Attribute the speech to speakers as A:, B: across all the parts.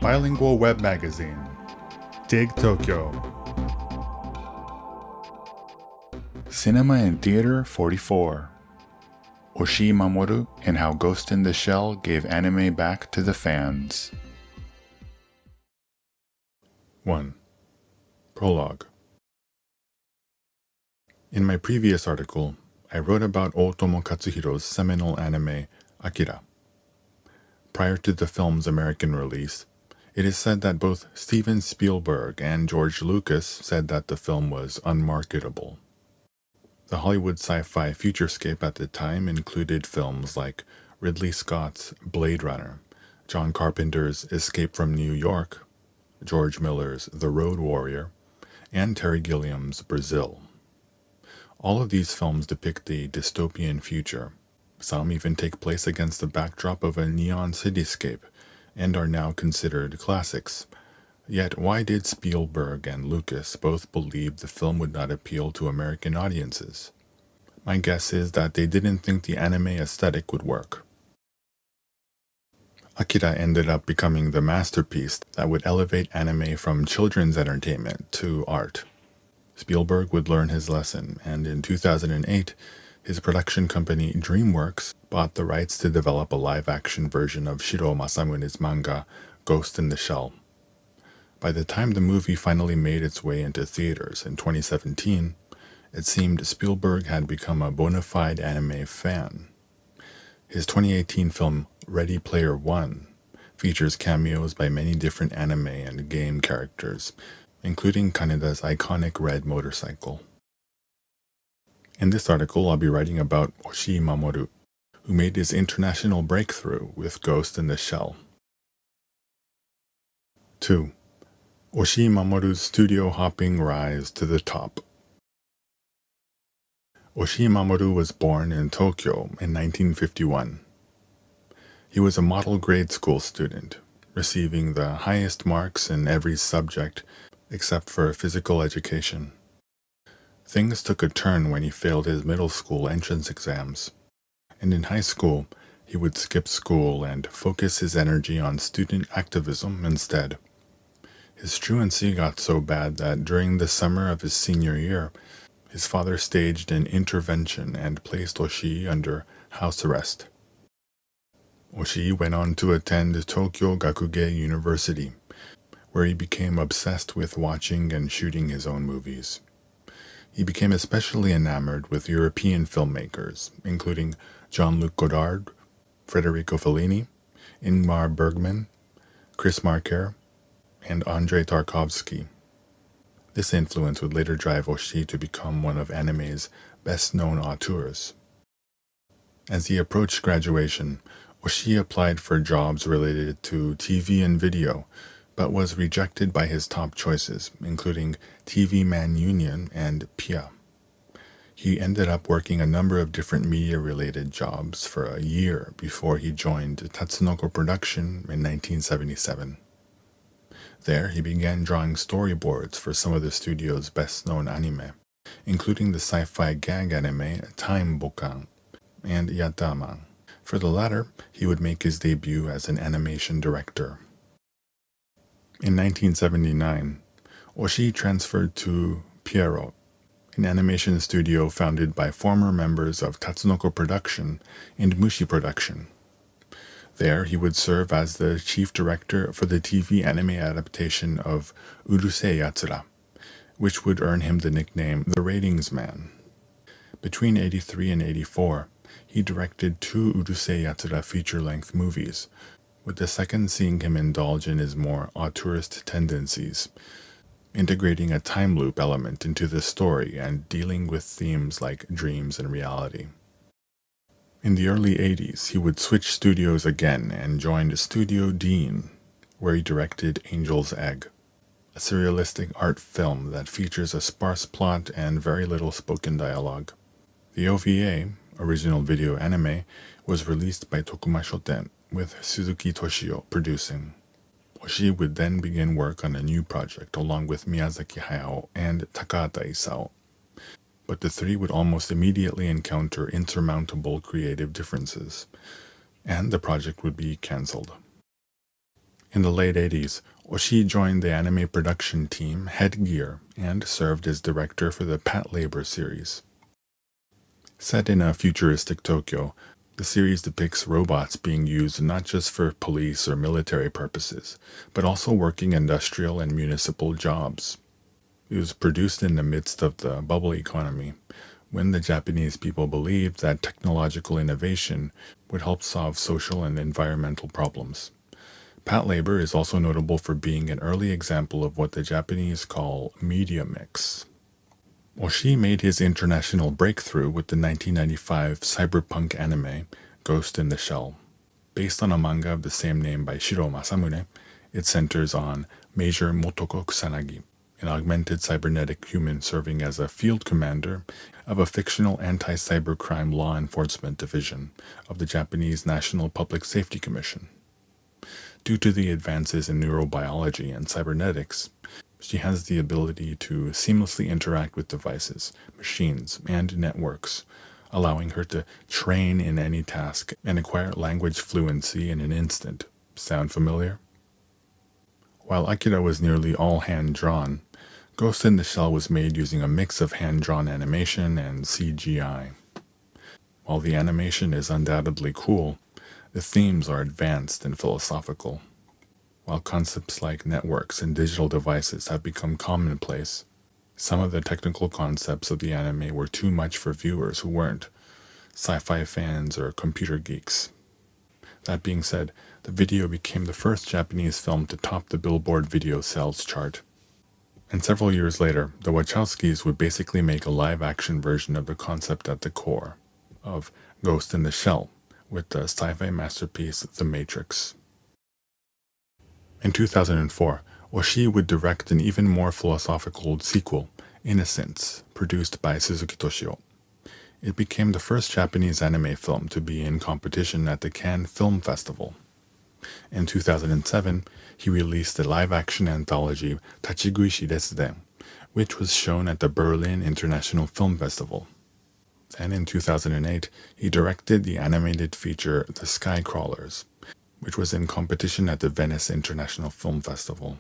A: bilingual web magazine, Dig Tokyo. Cinema and Theater 44. Oshii Mamoru and How Ghost in the Shell Gave Anime Back to the Fans. 1. Prologue. In my previous article, I wrote about Otomo Katsuhiro's seminal anime, Akira. Prior to the film's American release, it is said that both Steven Spielberg and George Lucas said that the film was unmarketable. The Hollywood sci-fi futurescape at the time included films like Ridley Scott's Blade Runner, John Carpenter's Escape from New York, George Miller's The Road Warrior, and Terry Gilliam's Brazil. All of these films depict the dystopian future. Some even take place against the backdrop of a neon cityscape and are now considered classics. Yet why did Spielberg and Lucas both believe the film would not appeal to American audiences? My guess is that they didn't think the anime aesthetic would work. Akira ended up becoming the masterpiece that would elevate anime from children's entertainment to art. Spielberg would learn his lesson, and in 2008, his production company DreamWorks bought the rights to develop a live-action version of Shiro Masamune's manga, Ghost in the Shell. By the time the movie finally made its way into theaters in 2017, it seemed Spielberg had become a bona fide anime fan. His 2018 film Ready Player One features cameos by many different anime and game characters, including Kaneda's iconic red motorcycle. In this article, I'll be writing about Oshii Mamoru, who made his international breakthrough with Ghost in the Shell. 2. Oshii Mamoru's studio hopping rise to the top. Oshii Mamoru was born in Tokyo in 1951. He was a model grade school student, receiving the highest marks in every subject except for physical education. Things took a turn when he failed his middle school entrance exams, and in high school he would skip school and focus his energy on student activism instead. His truancy got so bad that during the summer of his senior year, his father staged an intervention and placed Oshii under house arrest. Oshii went on to attend Tokyo Gakuge University, where he became obsessed with watching and shooting his own movies. He became especially enamored with European filmmakers, including Jean-Luc Godard, Federico Fellini, Ingmar Bergman, Chris Marker, and Andrei Tarkovsky. This influence would later drive Oshii to become one of anime's best-known auteurs. As he approached graduation, Oshii applied for jobs related to TV and video, but was rejected by his top choices, including TV Man Union and PIA. He ended up working a number of different media-related jobs for a year before he joined Tatsunoko Production in 1977. There, he began drawing storyboards for some of the studio's best-known anime, including the sci-fi gag anime Time Bokan and Yatama. For the latter, he would make his debut as an animation director. In 1979, Oshii transferred to Pierrot, an animation studio founded by former members of Tatsunoko Production and Mushi Production. There, he would serve as the chief director for the TV anime adaptation of Urusei Yatsura, which would earn him the nickname The Ratings Man. Between 1983 and 1984, he directed 2 Urusei Yatsura feature-length movies, with the second seeing him indulge in his more auteurist tendencies, integrating a time loop element into the story and dealing with themes like dreams and reality. In the early 80s, he would switch studios again and joined Studio Dean, where he directed Angel's Egg, a surrealistic art film that features a sparse plot and very little spoken dialogue. The OVA, original video anime, was released by Tokuma Shoten, with Suzuki Toshio producing. Oshii would then begin work on a new project along with Miyazaki Hayao and Takahata Isao. But the three would almost immediately encounter insurmountable creative differences, and the project would be cancelled. In the late 80s, Oshii joined the anime production team Headgear and served as director for the Patlabor series. Set in a futuristic Tokyo, the series depicts robots being used not just for police or military purposes, but also working industrial and municipal jobs. It was produced in the midst of the bubble economy, when the Japanese people believed that technological innovation would help solve social and environmental problems. Patlabor is also notable for being an early example of what the Japanese call media mix. Oshii made his international breakthrough with the 1995 cyberpunk anime Ghost in the Shell. Based on a manga of the same name by Shiro Masamune, it centers on Major Motoko Kusanagi, an augmented cybernetic human serving as a field commander of a fictional anti-cybercrime law enforcement division of the Japanese National Public Safety Commission. Due to the advances in neurobiology and cybernetics, she has the ability to seamlessly interact with devices, machines, and networks, allowing her to train in any task and acquire language fluency in an instant. Sound familiar? While Akira was nearly all hand-drawn, Ghost in the Shell was made using a mix of hand-drawn animation and CGI. While the animation is undoubtedly cool, the themes are advanced and philosophical. While concepts like networks and digital devices have become commonplace, some of the technical concepts of the anime were too much for viewers who weren't sci-fi fans or computer geeks. That being said, the video became the first Japanese film to top the Billboard video sales chart. And several years later, the Wachowskis would basically make a live-action version of the concept at the core of Ghost in the Shell, with the sci-fi masterpiece The Matrix. In 2004, Oshii would direct an even more philosophical sequel, Innocence, produced by Suzuki Toshio. It became the first Japanese anime film to be in competition at the Cannes Film Festival. In 2007, he released the live-action anthology Tachiguishi Desu, which was shown at the Berlin International Film Festival. And in 2008, he directed the animated feature The Skycrawlers, which was in competition at the Venice International Film Festival.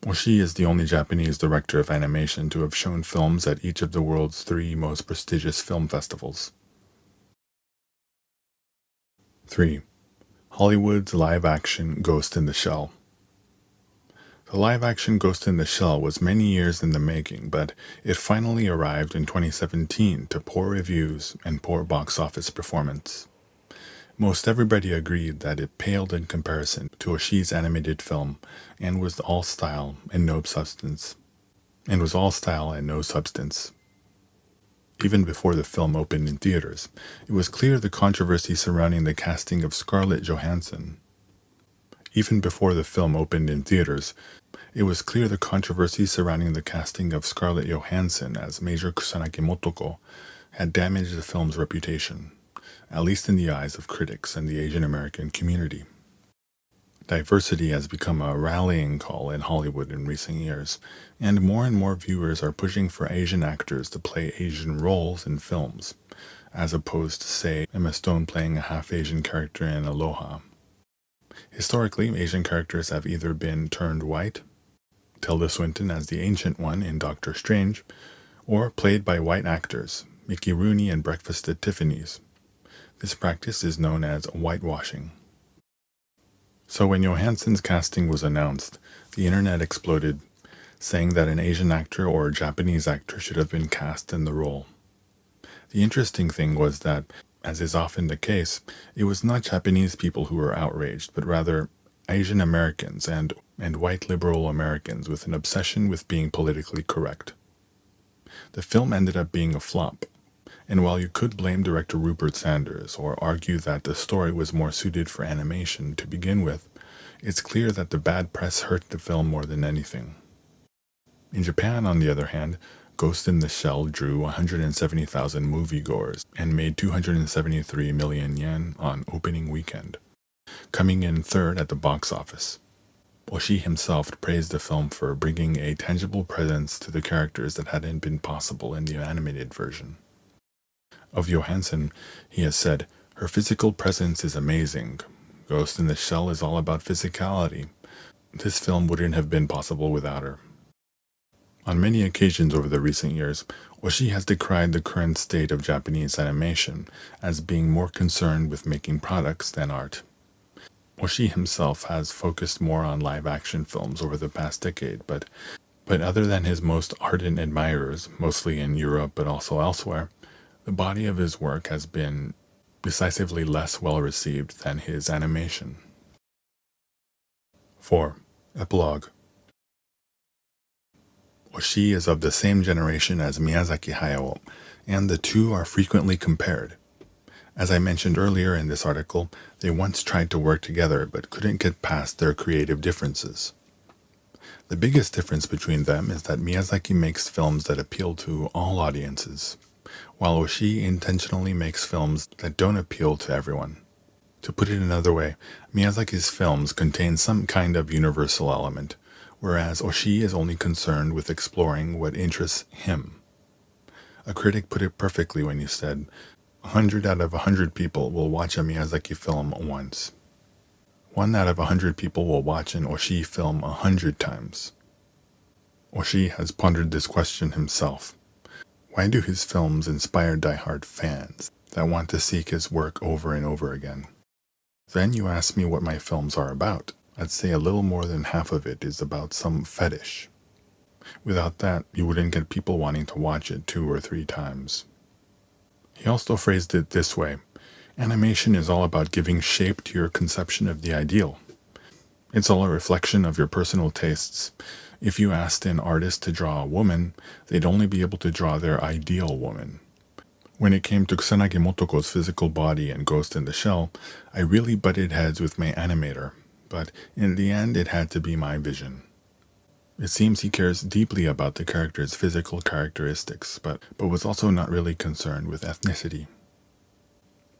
A: Oshii is the only Japanese director of animation to have shown films at each of the world's 3 most prestigious film festivals. 3. Hollywood's live-action Ghost in the Shell. The live-action Ghost in the Shell was many years in the making, but it finally arrived in 2017 to poor reviews and poor box office performance. Most everybody agreed that it paled in comparison to Oshii's animated film and was all style and no substance. Even before the film opened in theaters, it was clear the controversy surrounding the casting of Scarlett Johansson as Major Kusanagi Motoko had damaged the film's reputation, at least in the eyes of critics and the Asian American community. Diversity has become a rallying call in Hollywood in recent years, and more viewers are pushing for Asian actors to play Asian roles in films, as opposed to, say, Emma Stone playing a half-Asian character in Aloha. Historically, Asian characters have either been turned white, Tilda Swinton as the Ancient One in Doctor Strange, or played by white actors, Mickey Rooney in Breakfast at Tiffany's. This practice is known as whitewashing. So when Johansson's casting was announced, the internet exploded, saying that an Asian actor or a Japanese actor should have been cast in the role. The interesting thing was that, as is often the case, it was not Japanese people who were outraged, but rather Asian Americans and white liberal Americans with an obsession with being politically correct. The film ended up being a flop, and while you could blame director Rupert Sanders or argue that the story was more suited for animation to begin with, it's clear that the bad press hurt the film more than anything. In Japan, on the other hand, Ghost in the Shell drew 170,000 moviegoers and made 273 million yen on opening weekend, coming in third at the box office. Oshii himself praised the film for bringing a tangible presence to the characters that hadn't been possible in the animated version. Of Johansson, he has said, "Her physical presence is amazing. Ghost in the Shell is all about physicality, This film wouldn't have been possible without her. On many occasions over the recent years, Oshii has decried the current state of Japanese animation as being more concerned with making products than art. Oshii himself has focused more on live-action films over the past decade, but other than his most ardent admirers, mostly in Europe but also elsewhere, the body of his work has been decisively less well-received than his animation. 4. Epilogue. Oshii is of the same generation as Miyazaki Hayao, and the two are frequently compared. As I mentioned earlier in this article, they once tried to work together but couldn't get past their creative differences. The biggest difference between them is that Miyazaki makes films that appeal to all audiences, while Oshii intentionally makes films that don't appeal to everyone. To put it another way, Miyazaki's films contain some kind of universal element, whereas Oshii is only concerned with exploring what interests him. A critic put it perfectly when he said, 100 out of 100 people will watch a Miyazaki film once. 1 out of 100 people will watch an Oshii film 100 times. Oshii has pondered this question himself. Why do his films inspire die-hard fans that want to seek his work over and over again? Then you ask me what my films are about. I'd say a little more than half of it is about some fetish. Without that, you wouldn't get people wanting to watch it 2 or 3 times. He also phrased it this way: animation is all about giving shape to your conception of the ideal. It's all a reflection of your personal tastes. If you asked an artist to draw a woman, they'd only be able to draw their ideal woman. When it came to Kusanagi Motoko's physical body in Ghost in the Shell, I really butted heads with my animator, but in the end it had to be my vision. It seems he cares deeply about the character's physical characteristics, but was also not really concerned with ethnicity.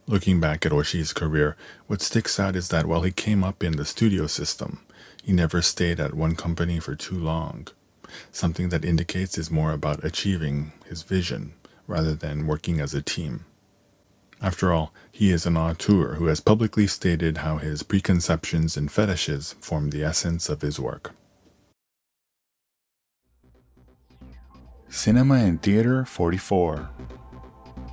A: Looking back at Oshii's career, what sticks out is that while he came up in the studio system, he never stayed at one company for too long, something that indicates is more about achieving his vision rather than working as a team. After all, he is an auteur who has publicly stated how his preconceptions and fetishes form the essence of his work. Cinema and Theater 44.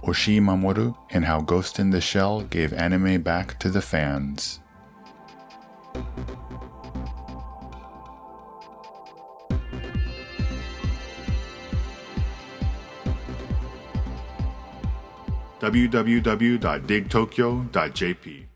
A: Oshii Mamoru and How Ghost in the Shell Gave Anime Back to the Fans. www.digtokyo.jp